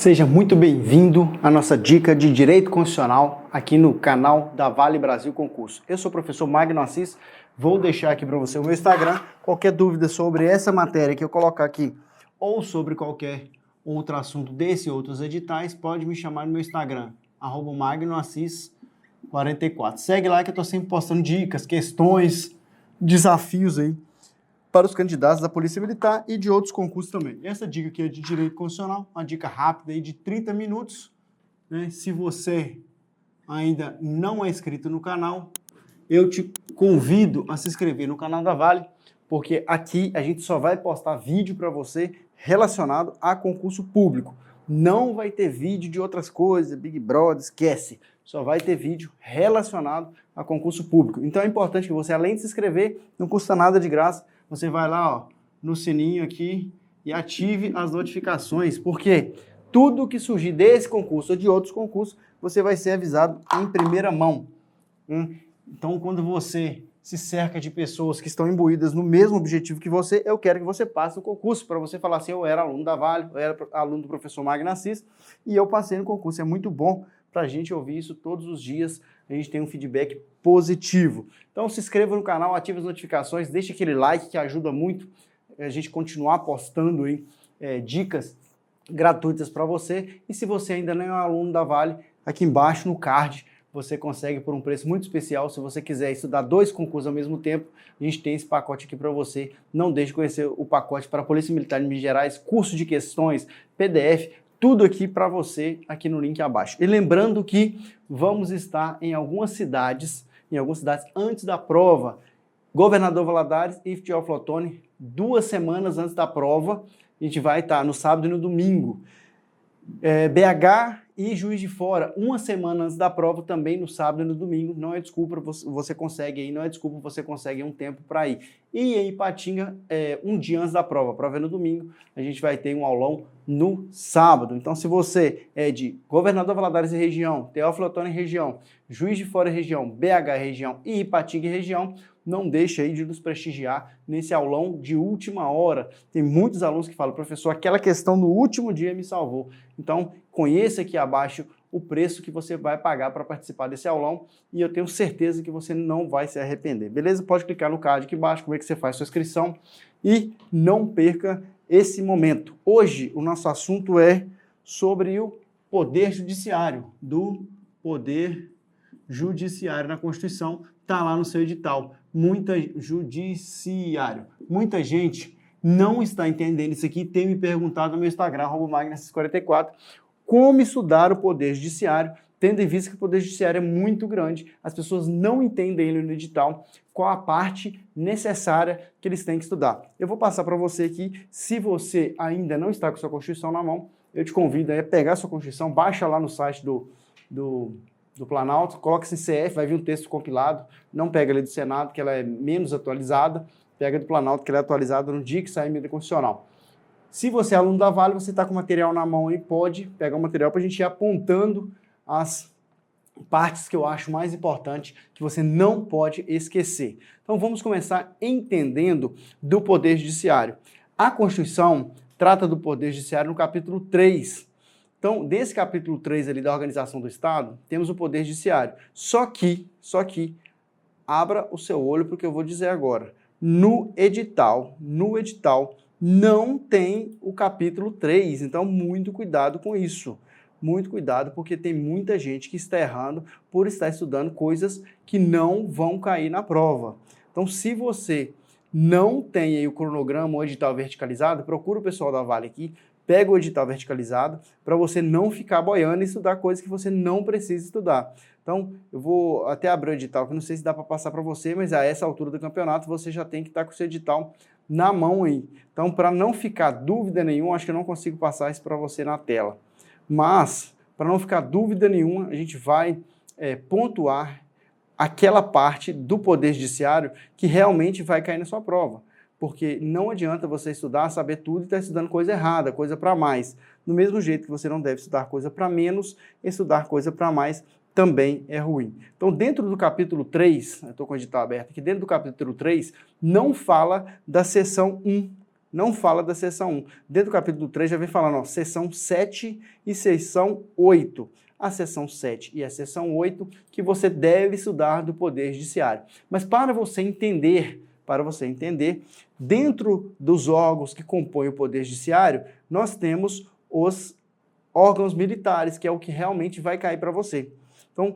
Seja muito bem-vindo à nossa dica de Direito Constitucional aqui no canal da Vale Brasil Concurso. Eu sou o professor Magno Assis, vou deixar aqui para você o meu Instagram. Qualquer dúvida sobre essa matéria que eu colocar aqui ou sobre qualquer outro assunto desse e outros editais, pode me chamar no meu Instagram, @magnoassis44. Segue lá que eu estou sempre postando dicas, questões, desafios aí para os candidatos da Polícia Militar e de outros concursos também. Essa dica aqui é de Direito Constitucional, uma dica rápida aí de 30 minutos. Né? Se você ainda não é inscrito no canal, eu te convido a se inscrever no canal da Vale, porque aqui a gente só vai postar vídeo para você relacionado a concurso público. Não vai ter vídeo de outras coisas, Big Brother, esquece. Só vai ter vídeo relacionado a concurso público. Então é importante que você, além de se inscrever, não custa nada de graça, você vai lá, ó, no sininho aqui e ative as notificações, porque tudo que surgir desse concurso ou de outros concursos, você vai ser avisado em primeira mão. Então, quando você se cerca de pessoas que estão imbuídas no mesmo objetivo que você, eu quero que você passe no concurso, para você falar assim, eu era aluno da Vale, eu era aluno do professor Magno Assis, e eu passei no concurso. É muito bom para a gente ouvir isso todos os dias, a gente tem um feedback positivo. Então se inscreva no canal, ative as notificações, deixe aquele like que ajuda muito a gente continuar postando aí, dicas gratuitas para você. E se você ainda não é um aluno da Vale, aqui embaixo no card você consegue por um preço muito especial. Se você quiser estudar 2 concursos ao mesmo tempo, a gente tem esse pacote aqui para você. Não deixe de conhecer o pacote para a Polícia Militar de Minas Gerais, curso de questões, PDF, tudo aqui para você, aqui no link abaixo. E lembrando que vamos estar em algumas cidades antes da prova. Governador Valadares e Iftiol Otoni, 2 semanas antes da prova, a gente vai estar no sábado e no domingo. BH e Juiz de Fora, 1 semana antes da prova, também no sábado e no domingo. Não é desculpa, você consegue aí, não é desculpa, você consegue um tempo para ir. E em Ipatinga, 1 dia antes da prova, a prova é no domingo, a gente vai ter um aulão no sábado. Então, se você é de Governador Valadares e região, Teófilo Otoni e região, Juiz de Fora e região, BH e região e Ipatinga e região, não deixe aí de nos prestigiar nesse aulão de última hora. Tem muitos alunos que falam, professor, aquela questão no último dia me salvou. Então, conheça aqui abaixo o preço que você vai pagar para participar desse aulão e eu tenho certeza que você não vai se arrepender. Beleza? Pode clicar no card aqui embaixo, como é que você faz sua inscrição e não perca esse momento. Hoje, o nosso assunto é sobre o Poder Judiciário, do Poder Judiciário na Constituição, está lá no seu edital. Muita gente não está entendendo isso aqui e tem me perguntado no meu Instagram, @magnoassis44, como estudar o Poder Judiciário, tendo em vista que o Poder Judiciário é muito grande, as pessoas não entendem ele no edital, qual a parte necessária que eles têm que estudar. Eu vou passar para você aqui, se você ainda não está com sua Constituição na mão, eu te convido a pegar a sua Constituição, baixa lá no site do Planalto, coloca esse CF, vai vir um texto compilado, não pega ali do Senado, que ela é menos atualizada, pega do Planalto, que ela é atualizada no dia que sai a emenda constitucional. Se você é aluno da Vale, você está com o material na mão aí, pode pegar o material para a gente ir apontando as partes que eu acho mais importantes, que você não pode esquecer. Então vamos começar entendendo do Poder Judiciário. A Constituição trata do Poder Judiciário no capítulo 3. Então, desse capítulo 3 ali da organização do Estado, temos o Poder Judiciário. Só que, abra o seu olho para o que eu vou dizer agora. No edital, não tem o capítulo 3, então muito cuidado com isso. Muito cuidado, porque tem muita gente que está errando por estar estudando coisas que não vão cair na prova. Então, se você não tem aí o cronograma ou edital verticalizado, procura o pessoal da Vale aqui, pega o edital verticalizado para você não ficar boiando e estudar coisas que você não precisa estudar. Então, eu vou até abrir o edital, que eu não sei se dá para passar para você, mas a essa altura do campeonato você já tem que estar com o seu edital na mão aí. Então, para não ficar dúvida nenhuma, acho que eu não consigo passar isso para você na tela. Mas, para não ficar dúvida nenhuma, a gente vai pontuar aquela parte do Poder Judiciário que realmente vai cair na sua prova. Porque não adianta você estudar, saber tudo e estar estudando coisa errada, coisa para mais. Do mesmo jeito que você não deve estudar coisa para menos, estudar coisa para mais também é ruim. Então, dentro do capítulo 3, eu estou com o edital aberto aqui, dentro do capítulo 3, não fala da seção 1 não fala da seção 1. Dentro do capítulo 3 já vem falando, ó, seção 7 e seção 8. A seção 7 e a seção 8 que você deve estudar do Poder Judiciário. Mas para você entender, dentro dos órgãos que compõem o Poder Judiciário, nós temos os órgãos militares, que é o que realmente vai cair para você. Então,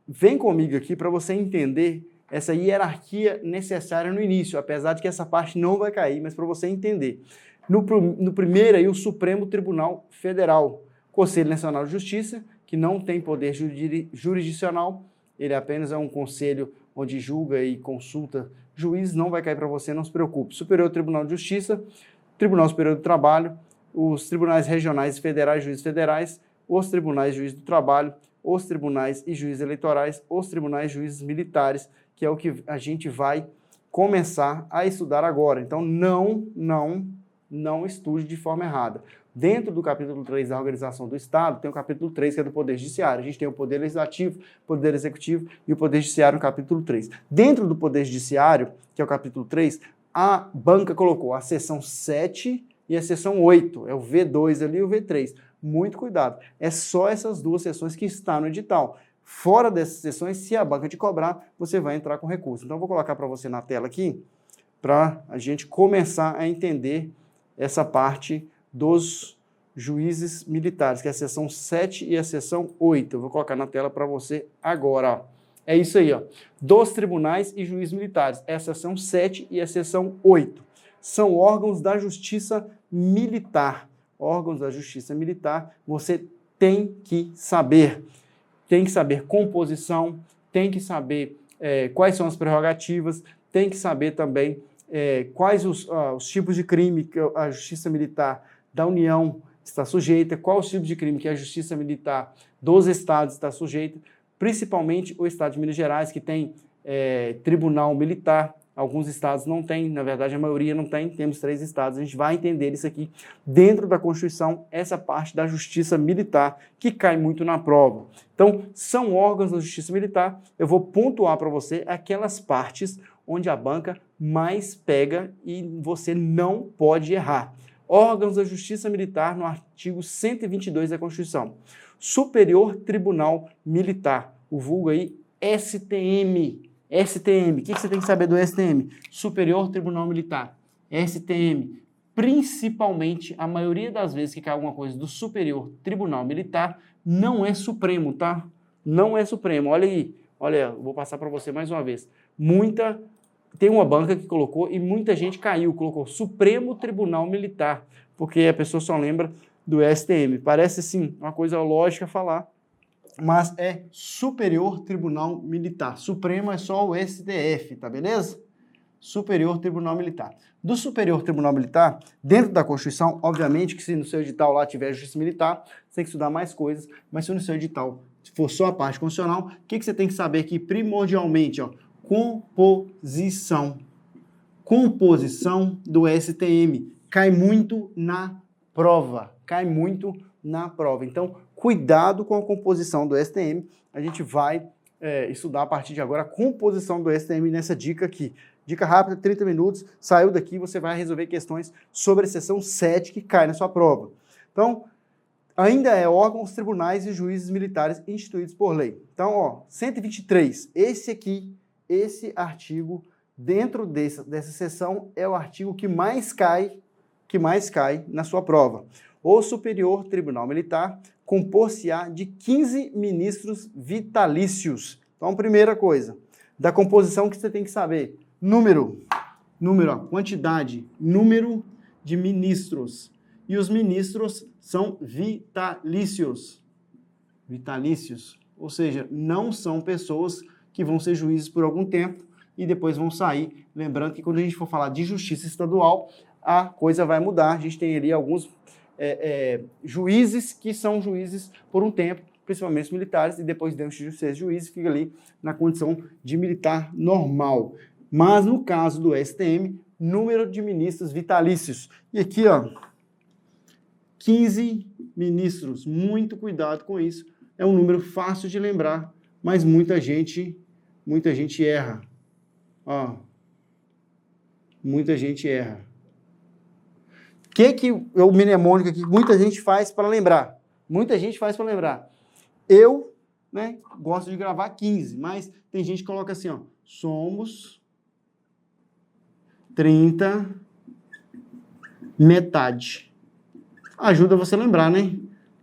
vem comigo aqui para você entender essa hierarquia necessária no início, apesar de que essa parte não vai cair, mas para você entender. No primeiro aí, o Supremo Tribunal Federal, Conselho Nacional de Justiça, que não tem poder jurisdicional, ele apenas é um conselho onde julga e consulta juízes, não vai cair para você, não se preocupe. Superior Tribunal de Justiça, Tribunal Superior do Trabalho, os tribunais regionais e federais, juízes federais, os tribunais juízes do trabalho, os tribunais e juízes eleitorais, os tribunais juízes militares, que é o que a gente vai começar a estudar agora. Então, não estude de forma errada. Dentro do capítulo 3 da Organização do Estado, tem o capítulo 3, que é do Poder Judiciário. A gente tem o Poder Legislativo, Poder Executivo e o Poder Judiciário no capítulo 3. Dentro do Poder Judiciário, que é o capítulo 3, a banca colocou a seção 7 e a seção 8. É o V2 ali e o V3. Muito cuidado. É só essas duas seções que estão no edital. Fora dessas seções, se a banca te cobrar, você vai entrar com recurso. Então, eu vou colocar para você na tela aqui, para a gente começar a entender essa parte dos juízes militares, que é a seção 7 e a seção 8. Eu vou colocar na tela para você agora. Ó. É isso aí, ó. Dos tribunais e juízes militares. É a seção 7 e a seção 8. São órgãos da justiça militar. Órgãos da justiça militar, você tem que saber. Tem que saber composição, tem que saber quais são as prerrogativas, tem que saber também quais os tipos de crime que a Justiça Militar da União está sujeita, quais os tipos de crime que a Justiça Militar dos Estados está sujeita, principalmente o Estado de Minas Gerais, que tem tribunal militar. Alguns estados não têm, na verdade a maioria não tem, temos 3 estados, a gente vai entender isso aqui dentro da Constituição, essa parte da Justiça Militar, que cai muito na prova. Então, são órgãos da Justiça Militar, eu vou pontuar para você aquelas partes onde a banca mais pega e você não pode errar. Órgãos da Justiça Militar no artigo 122 da Constituição. Superior Tribunal Militar, o vulgo aí STM. STM, o que você tem que saber do STM? Superior Tribunal Militar. STM, principalmente, a maioria das vezes que cai alguma coisa do Superior Tribunal Militar, não é Supremo, tá? Não é Supremo. Olha aí, olha, vou passar para você mais uma vez. Tem uma banca que colocou e muita gente caiu, colocou Supremo Tribunal Militar, porque a pessoa só lembra do STM. Parece, sim, uma coisa lógica falar, mas é Superior Tribunal Militar. Supremo é só o STF, tá beleza? Superior Tribunal Militar. Do Superior Tribunal Militar, dentro da Constituição, obviamente que se no seu edital lá tiver Justiça Militar, você tem que estudar mais coisas, mas se no seu edital for só a parte constitucional, o que você tem que saber aqui primordialmente? Ó, composição. Composição do STM. Cai muito na prova. Cai muito na prova. Então, cuidado com a composição do STM. A gente vai estudar a partir de agora a composição do STM nessa dica aqui. Dica rápida, 30 minutos. Saiu daqui, você vai resolver questões sobre a seção 7 que cai na sua prova. Então, ainda é órgãos, tribunais e juízes militares instituídos por lei. Então, ó, 123. Esse artigo, dentro dessa seção, é o artigo que mais cai na sua prova. O Superior Tribunal Militar compor-se-á de 15 ministros vitalícios. Então, primeira coisa, da composição que você tem que saber. Número, ó, quantidade, número de ministros. E os ministros são vitalícios. Vitalícios. Ou seja, não são pessoas que vão ser juízes por algum tempo e depois vão sair. Lembrando que quando a gente for falar de justiça estadual, a coisa vai mudar. A gente tem ali alguns juízes que são juízes por um tempo, principalmente os militares, e depois de ser juízes, fica ali na condição de militar normal. Mas no caso do STM, número de ministros vitalícios. E aqui, ó, 15 ministros. Muito cuidado com isso. É um número fácil de lembrar, mas muita gente erra. Ó, muita gente erra. que é o mnemônico aqui? Muita gente faz para lembrar. Muita gente faz para lembrar. Eu, né, gosto de gravar 15, mas tem gente que coloca assim, ó. Somos 30 metade. Ajuda você a lembrar, né?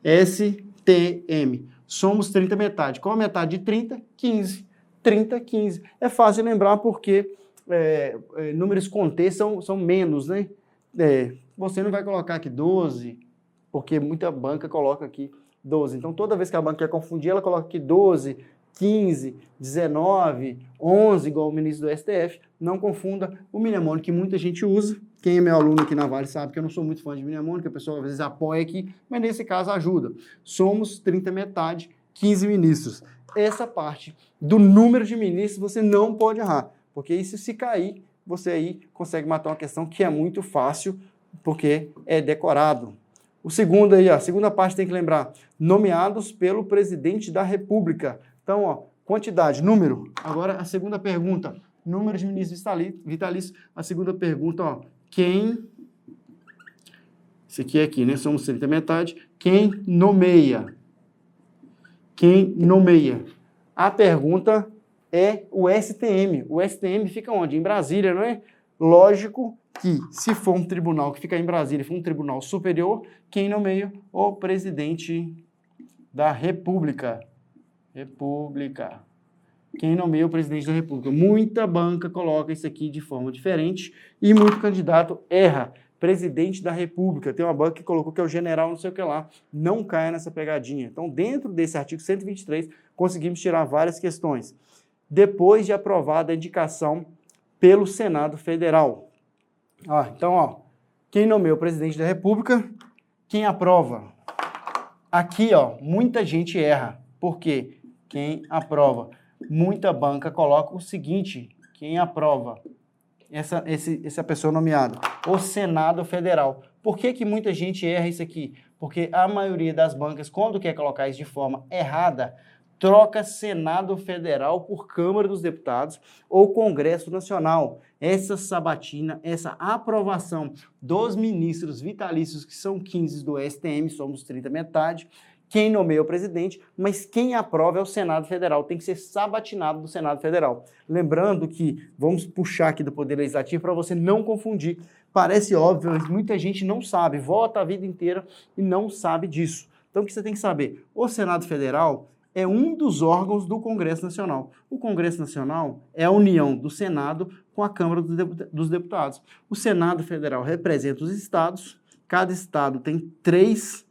STM. Somos 30 metade. Qual a metade de 30? 15. 30, 15. É fácil de lembrar porque números com T são menos, né? Você não vai colocar aqui 12, porque muita banca coloca aqui 12. Então, toda vez que a banca quer confundir, ela coloca aqui 12, 15, 19, 11, igual o ministro do STF. Não confunda o mnemônico que muita gente usa. Quem é meu aluno aqui na Vale sabe que eu não sou muito fã de mnemônico, a pessoa às vezes apoia aqui, mas nesse caso ajuda. Somos 30 metade, 15 ministros. Essa parte do número de ministros você não pode errar, porque isso se cair, você aí consegue matar uma questão que é muito fácil, porque é decorado. O segundo aí, a segunda parte tem que lembrar, nomeados pelo presidente da República. Então, ó, quantidade, número. Agora, a segunda pergunta, número de ministros vitalícios. A segunda pergunta, ó, quem... Isso aqui é aqui, né? Somos 30 metade. Quem nomeia? Quem nomeia? A pergunta é o STM. O STM fica onde? Em Brasília, não é? Lógico que, se for um tribunal que fica em Brasília, for um tribunal superior, quem nomeia? O presidente da República. República. Quem nomeia o presidente da República? Muita banca coloca isso aqui de forma diferente e muito candidato erra. Presidente da República. Tem uma banca que colocou que é o general não sei o que lá. Não caia nessa pegadinha. Então, dentro desse artigo 123, conseguimos tirar várias questões. Depois de aprovada a indicação pelo Senado Federal. Então, quem nomeia o presidente da República? Quem aprova? Aqui, muita gente erra. Por quê? Quem aprova? Muita banca coloca o seguinte, quem aprova? Essa pessoa nomeada, o Senado Federal. Por que muita gente erra isso aqui? Porque a maioria das bancas, quando quer colocar isso de forma errada, troca Senado Federal por Câmara dos Deputados ou Congresso Nacional. Essa sabatina, essa aprovação dos ministros vitalícios, que são 15 do STM, somos 30 metade, quem nomeia o presidente, mas quem aprova é o Senado Federal, tem que ser sabatinado do Senado Federal. Lembrando que, vamos puxar aqui do Poder Legislativo para você não confundir, parece óbvio, mas muita gente não sabe, vota a vida inteira e não sabe disso. Então o que você tem que saber? O Senado Federal é um dos órgãos do Congresso Nacional. O Congresso Nacional é a união do Senado com a Câmara dos Deputados. O Senado Federal representa os estados, cada estado tem 3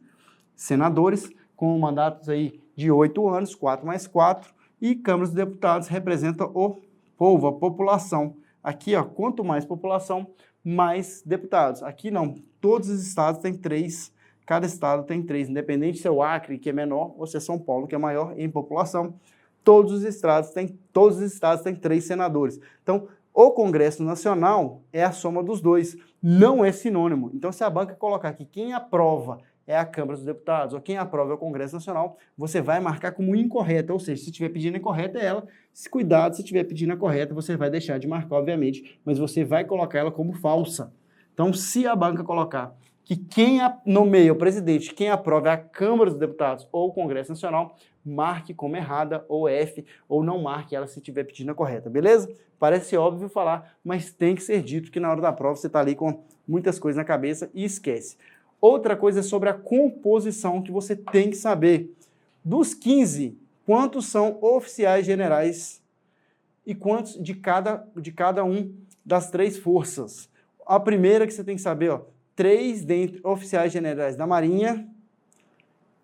senadores, com mandatos aí de 8 anos, 4 mais 4, e Câmara dos Deputados representa o povo, a população. Aqui, quanto mais população, mais deputados. Aqui não, todos os estados têm 3, cada estado tem 3, independente se é o Acre, que é menor, ou se é São Paulo, que é maior em população, todos os estados têm 3 senadores. Então, o Congresso Nacional é a soma dos dois, não é sinônimo. Então, se a banca colocar aqui quem aprova é a Câmara dos Deputados, ou quem aprova é o Congresso Nacional, você vai marcar como incorreta, ou seja, se estiver pedindo a incorreta é ela, cuidado, se estiver pedindo a correta, você vai deixar de marcar, obviamente, mas você vai colocar ela como falsa. Então, se a banca colocar que quem nomeia o presidente, quem aprova é a Câmara dos Deputados ou o Congresso Nacional, marque como errada, ou F, ou não marque ela se estiver pedindo a correta, beleza? Parece óbvio falar, mas tem que ser dito que na hora da prova você está ali com muitas coisas na cabeça e esquece. Outra coisa é sobre a composição que você tem que saber. Dos 15, quantos são oficiais generais e quantos de cada um das 3 forças? A primeira que você tem que saber, 3 dentre oficiais generais da Marinha,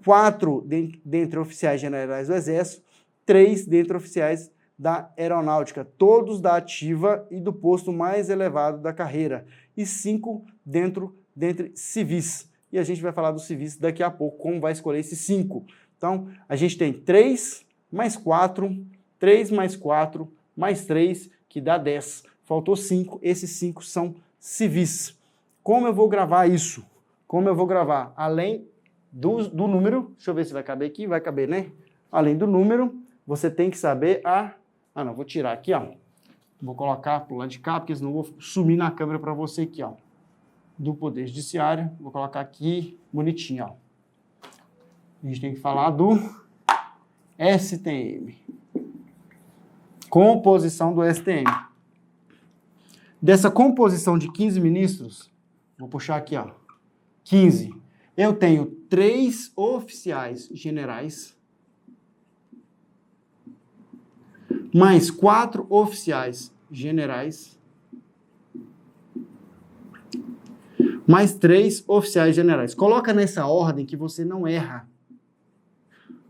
4 dentre oficiais generais do Exército, 3 dentre oficiais da Aeronáutica, todos da ativa e do posto mais elevado da carreira, e 5 dentre civis. E a gente vai falar dos civis daqui a pouco, como vai escolher esses 5. Então, a gente tem 3 mais 4, 3 mais 4, mais 3, que dá 10. Faltou 5, esses 5 são civis. Como eu vou gravar isso? Como eu vou gravar? Além do número, deixa eu ver se vai caber aqui, vai caber, né? Além do número, você tem que saber não, vou tirar aqui, Vou colocar pro lado de cá, porque senão eu vou sumir na câmera para você aqui, do Poder Judiciário. Vou colocar aqui bonitinho, ó. A gente tem que falar do STM. Composição do STM. Dessa composição de 15 ministros, vou puxar aqui, ó, 15. Eu tenho 3 oficiais generais, mais 4 oficiais generais, mais 3 oficiais generais. Coloca nessa ordem que você não erra.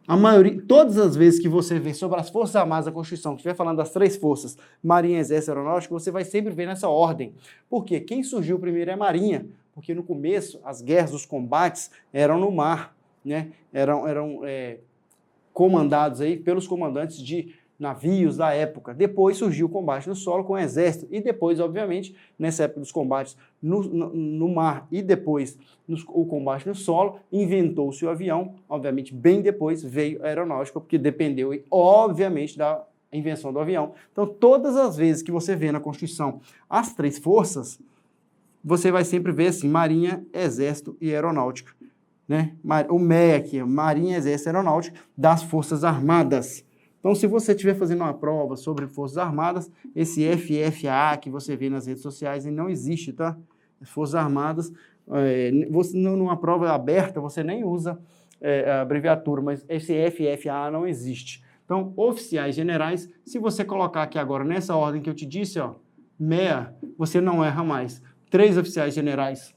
A maioria, todas as vezes que você vê sobre as Forças Armadas da Constituição, que estiver falando das 3 forças, Marinha, Exército e Aeronáutica, você vai sempre ver nessa ordem. Por quê? Quem surgiu primeiro é a Marinha, porque no começo as guerras, os combates eram no mar, né? Eram comandados aí pelos comandantes de navios da época. Depois surgiu o combate no solo com o Exército e depois, obviamente, nessa época dos combates no mar e depois o combate no solo, inventou-se o avião, obviamente, bem depois veio a aeronáutica, porque dependeu, obviamente, da invenção do avião. Então, todas as vezes que você vê na Constituição as 3 forças, você vai sempre ver assim, Marinha, Exército e Aeronáutica, né? O MEA aqui, Marinha, Exército e Aeronáutica das Forças Armadas. Então, se você estiver fazendo uma prova sobre Forças Armadas, esse FFA que você vê nas redes sociais, ele não existe, tá? Forças Armadas, você, numa prova aberta, você nem usa a abreviatura, mas esse FFA não existe. Então, oficiais generais, se você colocar aqui agora, nessa ordem que eu te disse, ó, MEA, você não erra mais. 3 oficiais generais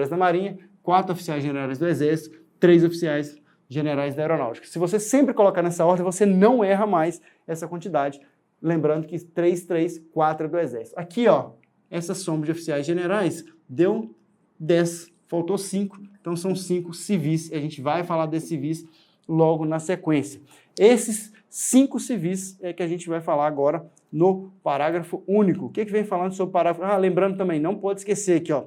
da Marinha, 4 oficiais generais do Exército, 3 oficiais generais da Aeronáutica. Se você sempre colocar nessa ordem, você não erra mais essa quantidade. Lembrando que 3, 3, 4 é do Exército. Aqui, ó, essa soma de oficiais generais deu 10, faltou 5. Então, são 5 civis. E a gente vai falar desses civis logo na sequência. Esses 5 civis é que a gente vai falar agora no parágrafo único. O que vem falando sobre o parágrafo? Lembrando também, não pode esquecer aqui, ó,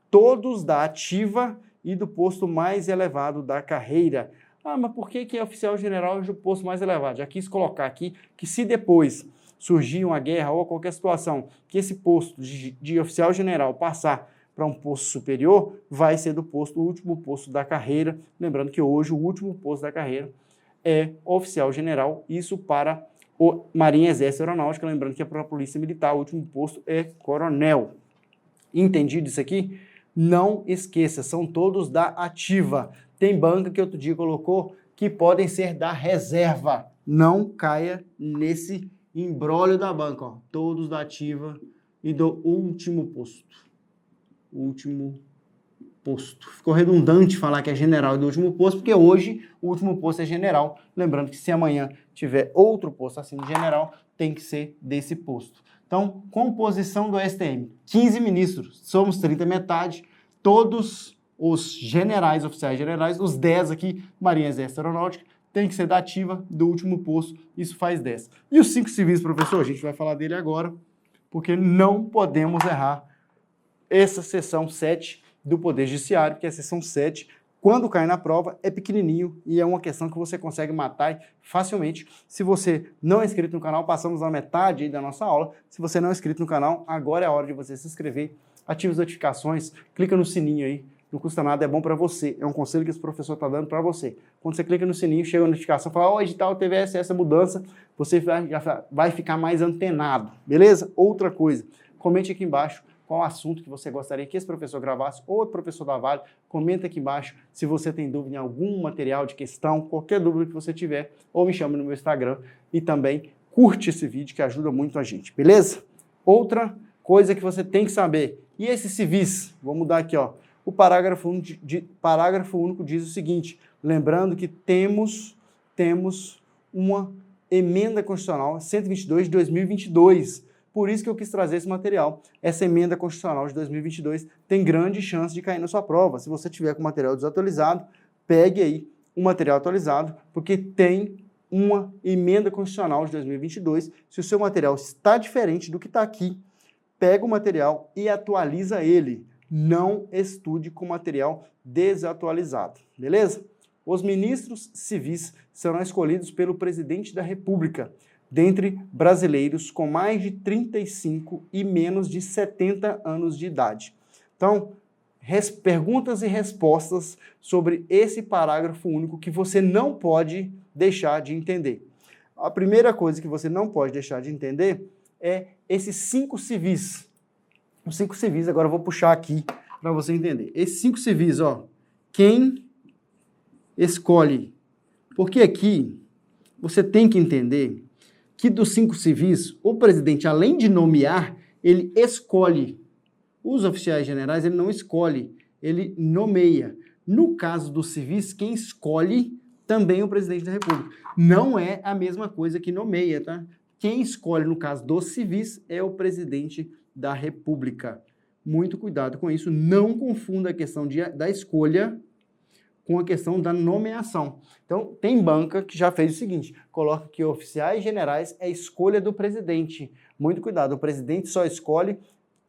todos da ativa e do posto mais elevado da carreira. Mas por que é oficial general do posto mais elevado? Já quis colocar aqui que se depois surgir uma guerra ou qualquer situação que esse posto de oficial general passar para um posto superior, vai ser do último posto da carreira. Lembrando que hoje o último posto da carreira é oficial general, isso para o Marinha, Exército e Aeronáutica. Lembrando que para a Polícia Militar o último posto é coronel. Entendido isso aqui? Não esqueça, são todos da ativa. Tem banca que outro dia colocou que podem ser da reserva. Não caia nesse imbróglio da banca, ó. Todos da ativa e do último posto. Último posto. Ficou redundante falar que é general e do último posto, porque hoje o último posto é general. Lembrando que se amanhã tiver outro posto acima de general, tem que ser desse posto. Então, composição do STM. 15 ministros, somos 30 metade, todos os generais, oficiais generais, os 10 aqui, Marinha, Exército e Aeronáutica, tem que ser da ativa do último posto, isso faz 10. E os 5 civis, professor, a gente vai falar dele agora, porque não podemos errar essa seção 7 do Poder Judiciário, que é a seção 7, quando cai na prova, é pequenininho e é uma questão que você consegue matar facilmente. Se você não é inscrito no canal, passamos na metade aí da nossa aula. Se você não é inscrito no canal, agora é a hora de você se inscrever, ative as notificações, clica no sininho aí, não custa nada, é bom para você. É um conselho que esse professor está dando para você. Quando você clica no sininho, chega a notificação, fala, ó, edital teve essa mudança, você já vai ficar mais antenado, beleza? Outra coisa, comente aqui embaixo qual assunto que você gostaria que esse professor gravasse, ou outro professor da Vale, comenta aqui embaixo se você tem dúvida em algum material de questão, qualquer dúvida que você tiver, ou me chame no meu Instagram e também curte esse vídeo que ajuda muito a gente, beleza? Outra coisa que você tem que saber, e esses civis, vou mudar aqui, ó, o parágrafo único diz o seguinte, lembrando que temos uma emenda constitucional 122 de 2022, por isso que eu quis trazer esse material. Essa emenda constitucional de 2022 tem grande chance de cair na sua prova. Se você tiver com material desatualizado, pegue aí um material atualizado, porque tem uma emenda constitucional de 2022. Se o seu material está diferente do que está aqui, pega o material e atualiza ele. Não estude com material desatualizado, beleza? Os ministros civis serão escolhidos pelo presidente da República, dentre brasileiros com mais de 35 e menos de 70 anos de idade. Então, perguntas e respostas sobre esse parágrafo único que você não pode deixar de entender. A primeira coisa que você não pode deixar de entender é esses 5 civis. Os 5 civis, agora eu vou puxar aqui para você entender. Esses 5 civis, ó, quem escolhe? Porque aqui você tem que entender que dos 5 civis, o presidente, além de nomear, ele escolhe. Os oficiais generais, ele não escolhe, ele nomeia. No caso dos civis, quem escolhe também é o presidente da República. Não é a mesma coisa que nomeia, tá? Quem escolhe, no caso dos civis, é o presidente da República. Muito cuidado com isso. Não confunda a questão da escolha com a questão da nomeação. Então, tem banca que já fez o seguinte, coloca que oficiais generais é escolha do presidente. Muito cuidado, o presidente só escolhe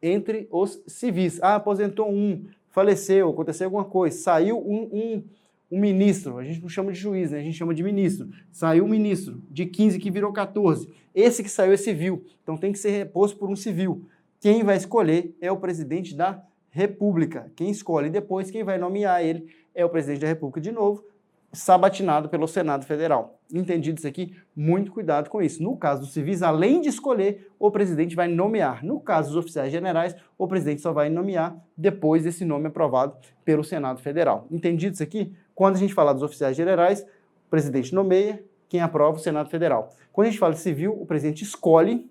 entre os civis. Ah, aposentou um, faleceu, aconteceu alguma coisa, saiu um ministro, a gente não chama de juiz, né? A gente chama de ministro. Saiu um ministro, de 15 que virou 14. Esse que saiu é civil, então tem que ser reposto por um civil. Quem vai escolher é o presidente da República. Quem escolhe depois, quem vai nomear ele é o presidente da República de novo, sabatinado pelo Senado Federal. Entendido isso aqui? Muito cuidado com isso. No caso dos civis, além de escolher, o presidente vai nomear. No caso dos oficiais generais, o presidente só vai nomear depois desse nome aprovado pelo Senado Federal. Entendido isso aqui? Quando a gente fala dos oficiais generais, o presidente nomeia, quem aprova, o Senado Federal. Quando a gente fala de civil, o presidente escolhe,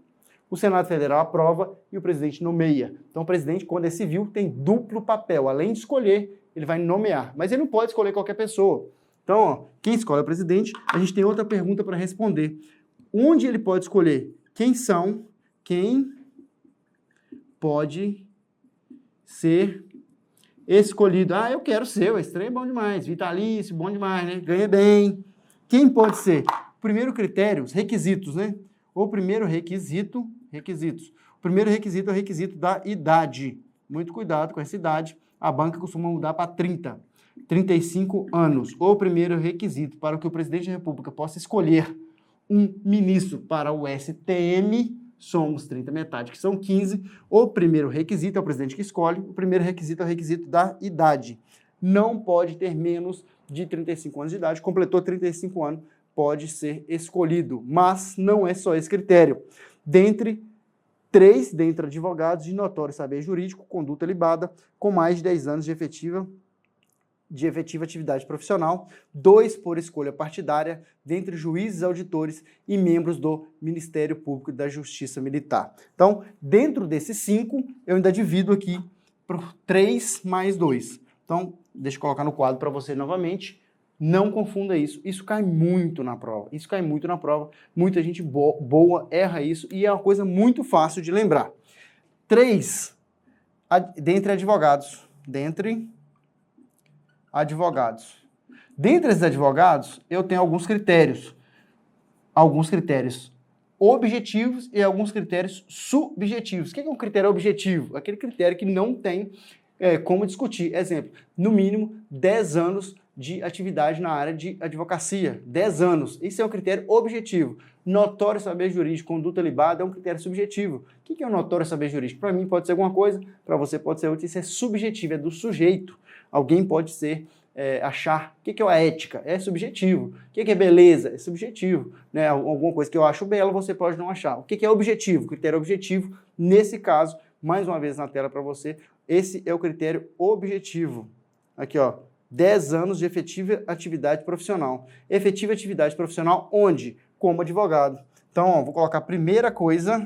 o Senado Federal aprova e o presidente nomeia. Então, o presidente, quando é civil, tem duplo papel. Além de escolher, ele vai nomear. Mas ele não pode escolher qualquer pessoa. Então, ó, quem escolhe é o presidente. A gente tem outra pergunta para responder. Onde ele pode escolher? Quem pode ser escolhido? Ah, eu quero ser, o estranho é bom demais. Vitalício, bom demais, né? Ganha bem. Quem pode ser? Primeiro critério, os requisitos, né? O primeiro requisito, requisitos. O primeiro requisito é o requisito da idade. Muito cuidado com essa idade. A banca costuma mudar para 30, 35 anos. O primeiro requisito para que o presidente da República possa escolher um ministro para o STM, somos 30 metade, que são 15. O primeiro requisito é o presidente que escolhe. O primeiro requisito é o requisito da idade. Não pode ter menos de 35 anos de idade. Completou 35 anos, pode ser escolhido. Mas não é só esse critério. Dentre advogados de notório saber jurídico, conduta libada, com mais de 10 anos de efetiva atividade profissional, 2 por escolha partidária, dentre juízes, auditores e membros do Ministério Público e da Justiça Militar. Então, dentro desses 5, eu ainda divido aqui por 3 mais 2. Então, deixa eu colocar no quadro para você novamente. Não confunda isso. Isso cai muito na prova. Muita gente boa erra isso e é uma coisa muito fácil de lembrar. 3, dentre advogados. Dentre esses advogados, eu tenho alguns critérios objetivos e alguns critérios subjetivos. O que é um critério objetivo? Aquele critério que não tem como discutir. Exemplo, no mínimo 10 anos de atividade na área de advocacia. 10 anos. Isso é um critério objetivo. Notório saber jurídico, conduta libada é um critério subjetivo. O que é um notório saber jurídico? Para mim pode ser alguma coisa, para você pode ser outra. Isso é subjetivo, é do sujeito. Alguém pode ser, achar. O que é a ética? É subjetivo. O que é beleza? É subjetivo. Né? Alguma coisa que eu acho bela, você pode não achar. O que é objetivo? Critério objetivo, nesse caso, mais uma vez na tela para você, esse é o critério objetivo. Aqui, ó. 10 anos de efetiva atividade profissional. Efetiva atividade profissional onde? Como advogado. Então, ó, vou colocar a primeira coisa,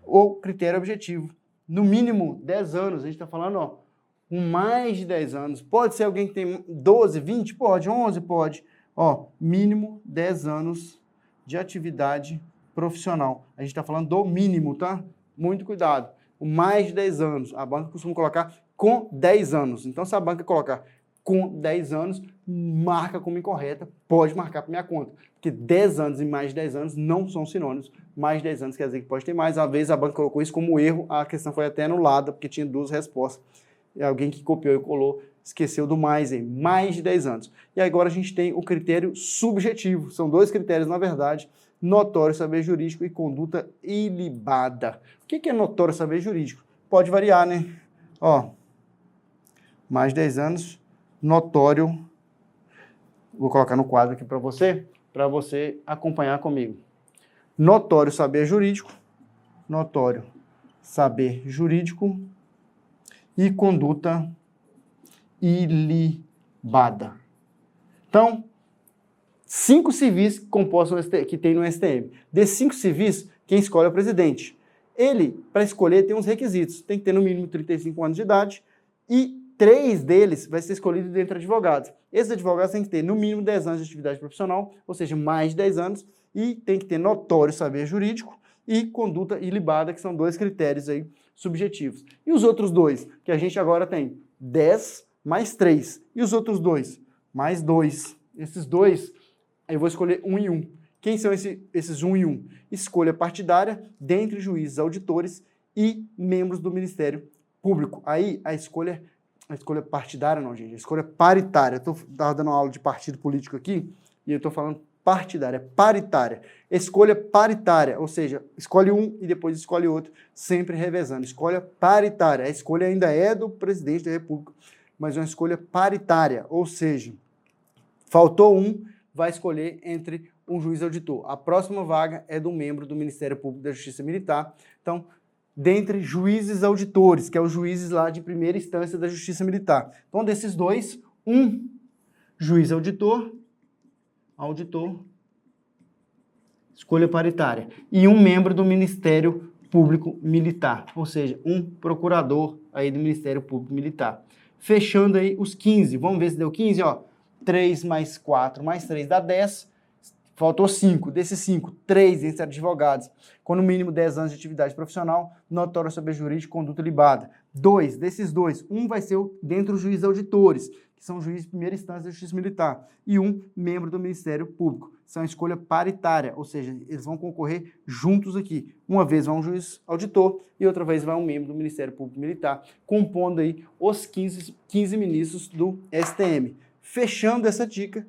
o critério objetivo. No mínimo 10 anos, a gente está falando, ó, com mais de 10 anos. Pode ser alguém que tem 12, 20? Pode. 11? Pode. Ó, mínimo 10 anos de atividade profissional. A gente está falando do mínimo, tá? Muito cuidado. O mais de 10 anos. A banca costuma colocar com 10 anos. Então, se a banca colocar com 10 anos, marca como incorreta, pode marcar para minha conta. Porque 10 anos e mais de 10 anos não são sinônimos. Mais de 10 anos quer dizer que pode ter mais. Às vezes a banca colocou isso como erro, a questão foi até anulada, porque tinha 2 respostas. E alguém que copiou e colou esqueceu do mais aí. Mais de 10 anos. E agora a gente tem o critério subjetivo. São 2 critérios, na verdade. Notório saber jurídico e conduta ilibada. O que é notório saber jurídico? Pode variar, né? Ó, mais de 10 anos, notório, vou colocar no quadro aqui para você acompanhar comigo. Notório saber jurídico e conduta ilibada. Então, 5 civis que tem no STM. Desses 5 civis, quem escolhe é o presidente. Ele, para escolher, tem uns requisitos. Tem que ter no mínimo 35 anos de idade e 3 deles vai ser escolhido dentre advogados. Esses advogados têm que ter no mínimo 10 anos de atividade profissional, ou seja, mais de 10 anos, e tem que ter notório saber jurídico e conduta ilibada, que são 2 critérios aí subjetivos. E os outros 2, que a gente agora tem 10 mais 3. E os outros 2? Mais 2. Esses 2, eu vou escolher 1 e 1. Quem são esses 1 e 1? Escolha partidária dentre juízes, auditores e membros do Ministério Público. Aí a escolha partidária não, gente, a escolha paritária. Eu estava dando uma aula de partido político aqui e eu estou falando partidária, paritária. Escolha paritária, ou seja, escolhe um e depois escolhe outro, sempre revezando. Escolha paritária. A escolha ainda é do presidente da República, mas é uma escolha paritária, ou seja, faltou um, vai escolher entre um juiz auditor. A próxima vaga é do membro do Ministério Público da Justiça Militar. Então, dentre juízes auditores, que é os juízes lá de primeira instância da Justiça Militar. Então, desses 2, um juiz auditor, escolha paritária, e um membro do Ministério Público Militar, ou seja, um procurador aí do Ministério Público Militar. Fechando aí os 15, vamos ver se deu 15, ó. 3 mais 4 mais 3 dá 10, faltou 5. Desses 5, 3 entre advogados, com no mínimo 10 anos de atividade profissional, notório saber jurídico, conduta ilibada. 2, desses 2, um vai ser dentro dos juízes auditores, que são juízes de primeira instância da Justiça Militar, e um membro do Ministério Público. São escolha paritária, ou seja, eles vão concorrer juntos aqui. Uma vez vai um juiz auditor e outra vez vai um membro do Ministério Público Militar, compondo aí os 15 ministros do STM. Fechando essa dica,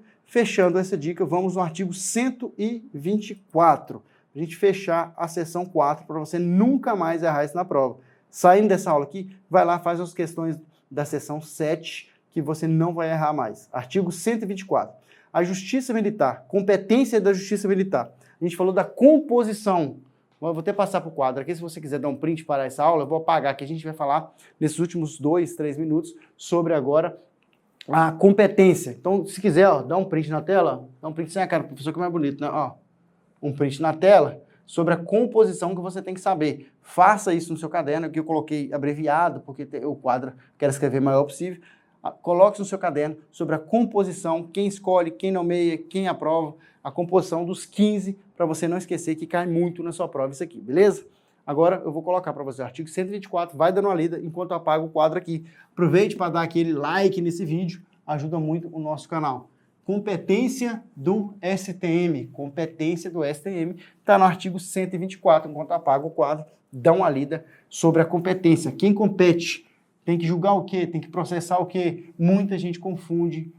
vamos no artigo 124. A gente fechar a seção 4 para você nunca mais errar isso na prova. Saindo dessa aula aqui, vai lá, faz as questões da seção 7, que você não vai errar mais. Artigo 124. A Justiça Militar, competência da Justiça Militar. A gente falou da composição. Eu vou até passar para o quadro aqui, se você quiser dar um print para essa aula, eu vou apagar, que a gente vai falar nesses últimos 2, 3 minutos sobre agora a competência. Então, se quiser, ó, dá um print na tela, dá um print sem a cara, professor, que é mais bonito, né? Ó, um print na tela sobre a composição que você tem que saber. Faça isso no seu caderno, que eu coloquei abreviado, porque o quadro quero escrever o maior possível. Coloque no seu caderno sobre a composição, quem escolhe, quem nomeia, quem aprova, a composição dos 15, para você não esquecer que cai muito na sua prova isso aqui, beleza? Agora eu vou colocar para você o artigo 124, vai dando uma lida enquanto eu apago o quadro aqui. Aproveite para dar aquele like nesse vídeo, ajuda muito o nosso canal. Competência do STM, está no artigo 124, enquanto eu apago o quadro, dá uma lida sobre a competência. Quem compete tem que julgar o quê? Tem que processar o quê? Muita gente confunde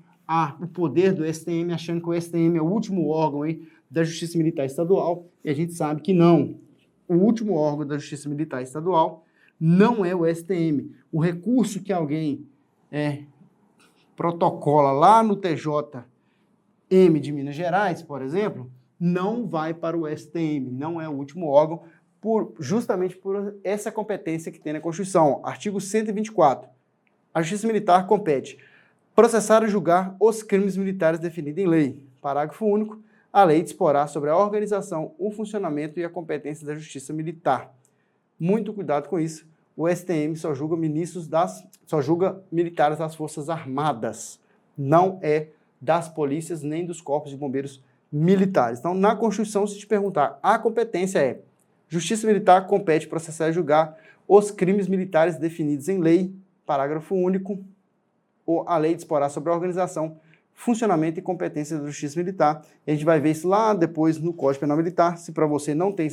o poder do STM, achando que o STM é o último órgão aí da Justiça Militar Estadual, e a gente sabe que não. O último órgão da Justiça Militar Estadual não é o STM. O recurso que alguém protocola lá no TJM de Minas Gerais, por exemplo, não vai para o STM, não é o último órgão, justamente por essa competência que tem na Constituição. Artigo 124. A Justiça Militar compete processar e julgar os crimes militares definidos em lei. Parágrafo único. A lei disporá sobre a organização, o funcionamento e a competência da Justiça Militar. Muito cuidado com isso. O STM só julga militares das Forças Armadas. Não é das polícias nem dos corpos de bombeiros militares. Então, na Constituição, se te perguntar, a competência é: Justiça Militar compete processar e julgar os crimes militares definidos em lei. Parágrafo único. A lei disporá sobre a organização, funcionamento e competência da Justiça Militar. E a gente vai ver isso lá depois no Código Penal Militar. Se para você não tem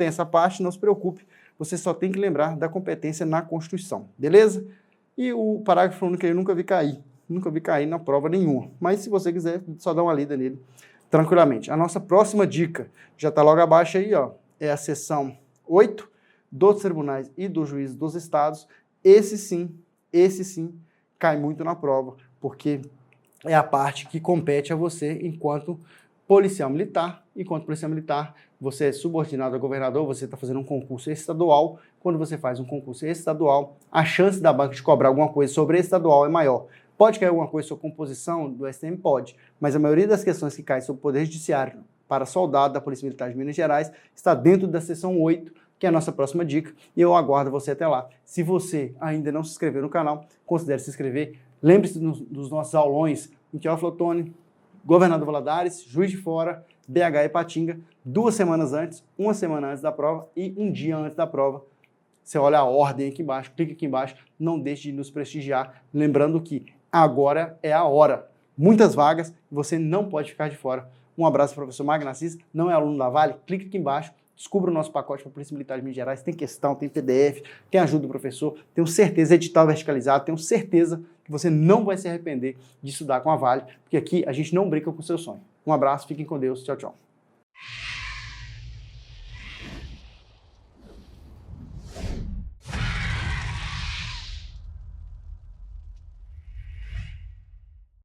essa parte, não se preocupe. Você só tem que lembrar da competência na Constituição, beleza? E o parágrafo único eu nunca vi cair. Nunca vi cair na prova nenhuma. Mas se você quiser, só dá uma lida nele tranquilamente. A nossa próxima dica, já está logo abaixo aí, ó, é a seção 8 dos tribunais e dos juízes dos estados. Esse sim, cai muito na prova, porque é a parte que compete a você enquanto policial militar. Enquanto policial militar, você é subordinado ao governador, você está fazendo um concurso estadual. Quando você faz um concurso estadual, a chance da banca de cobrar alguma coisa sobre estadual é maior. Pode cair alguma coisa sobre composição do STM? Pode, mas a maioria das questões que caem sobre o Poder Judiciário para soldado da Polícia Militar de Minas Gerais está dentro da seção 8, que é a nossa próxima dica, e eu aguardo você até lá. Se você ainda não se inscreveu no canal, considere se inscrever. Lembre-se dos nossos aulões em Teófilo, Governador Valadares, Juiz de Fora, BH e Patinga, 2 semanas antes, 1 semana antes da prova e 1 dia antes da prova. Você olha a ordem aqui embaixo, clica aqui embaixo, não deixe de nos prestigiar, lembrando que agora é a hora. Muitas vagas, você não pode ficar de fora. Um abraço, professor Magno Assis, não é aluno da Vale? Clica aqui embaixo, descubra o nosso pacote para a Polícia Militar de Minas Gerais, tem questão, tem PDF, tem ajuda do professor, tenho certeza, edital verticalizado, tenho certeza que você não vai se arrepender de estudar com a Vale, porque aqui a gente não brinca com o seu sonho. Um abraço, fiquem com Deus, tchau, tchau.